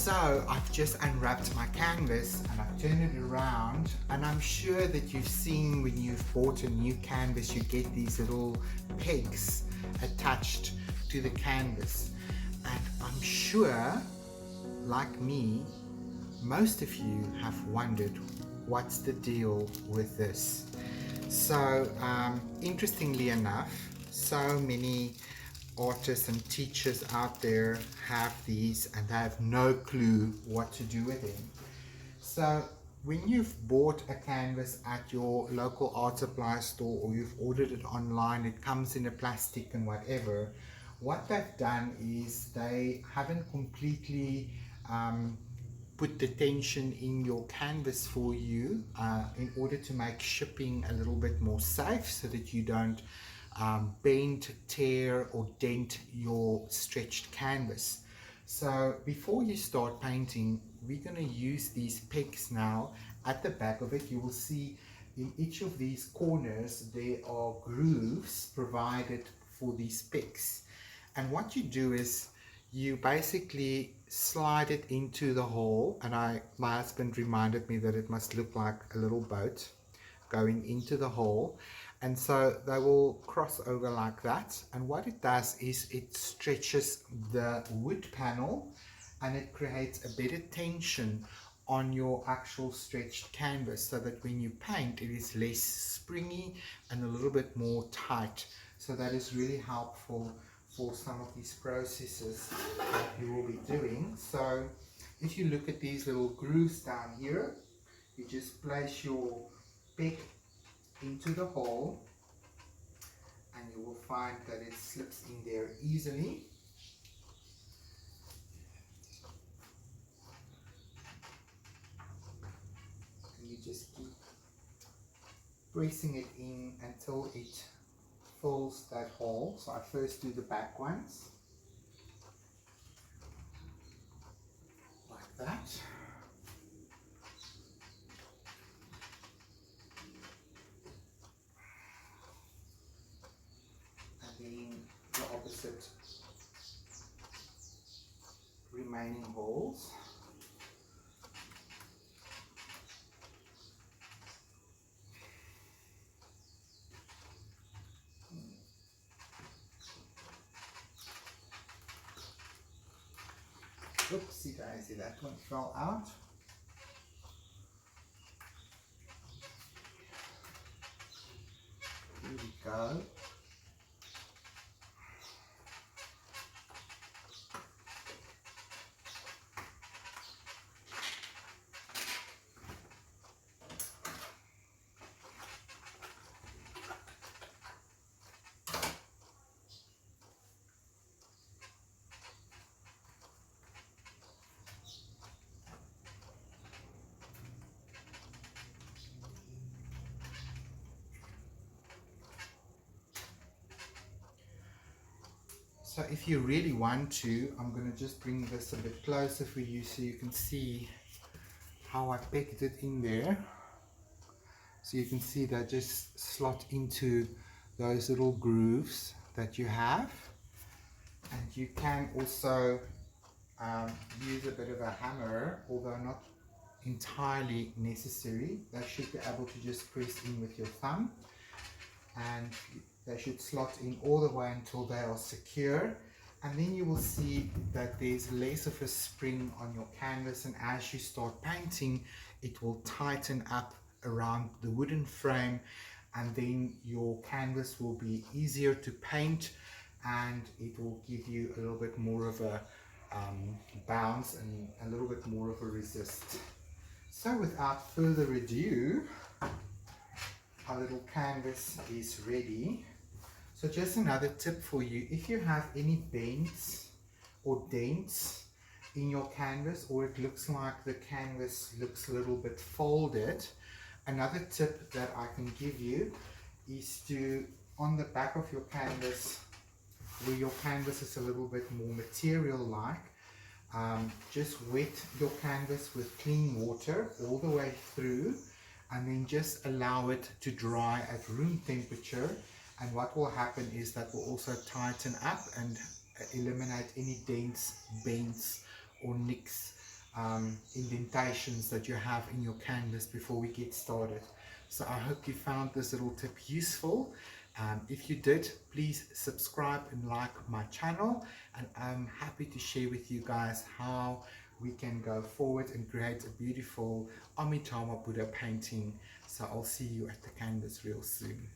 So I've just unwrapped my canvas and I've turned it around, and I'm sure that you've seen when you've bought a new canvas you get these little pegs attached to the canvas, and I'm sure, like me, most of you have wondered what's the deal with this. So interestingly enough, so many artists and teachers out there have these and they have no clue what to do with them. So when you've bought a canvas at your local art supply store or you've ordered it online, it comes in a plastic and whatever, what they've done is they haven't completely put the tension in your canvas for you in order to make shipping a little bit more safe, so that you don't bend, tear or dent your stretched canvas. So before you start painting, we're going to use these pegs now. At the back of it you will see in each of these corners there are grooves provided for these pegs, and what you do is you basically slide it into the hole, and my husband reminded me that it must look like a little boat going into the hole, and so they will cross over like that. And what it does is it stretches the wood panel and it creates a better tension on your actual stretched canvas, so that when you paint it is less springy and a little bit more tight. So that is really helpful for some of these processes that you will be doing. So if you look at these little grooves down here, you just place your peg into the hole and you will find that it slips in there easily. And you just keep pressing it in until it fills that hole. So I first do the back ones like that. And then the opposite remaining holes. Oopsie daisy, that one fell out. Here we go. So if you really want to, I'm going to just bring this a bit closer for you so you can see how I pegged it in there. So you can see that just slot into those little grooves that you have. And you can also use a bit of a hammer, although not entirely necessary. They should be able to just press in with your thumb, and they should slot in all the way until they are secure. And then you will see that there's less of a spring on your canvas, and as you start painting it will tighten up around the wooden frame, and then your canvas will be easier to paint and it will give you a little bit more of a bounce and a little bit more of a resist. So without further ado, our little canvas is ready. So just another tip for you: if you have any bends or dents in your canvas, or it looks like the canvas looks a little bit folded, another tip that I can give you is to, on the back of your canvas, where your canvas is a little bit more material-like, just wet your canvas with clean water all the way through, and then just allow it to dry at room temperature. And what will happen is that will also tighten up and eliminate any dents, bends or nicks indentations that you have in your canvas before we get started. So I hope you found this little tip useful. If you did, please subscribe and like my channel, and I'm happy to share with you guys how we can go forward and create a beautiful Amitabha Buddha painting. So I'll see you at the canvas real soon.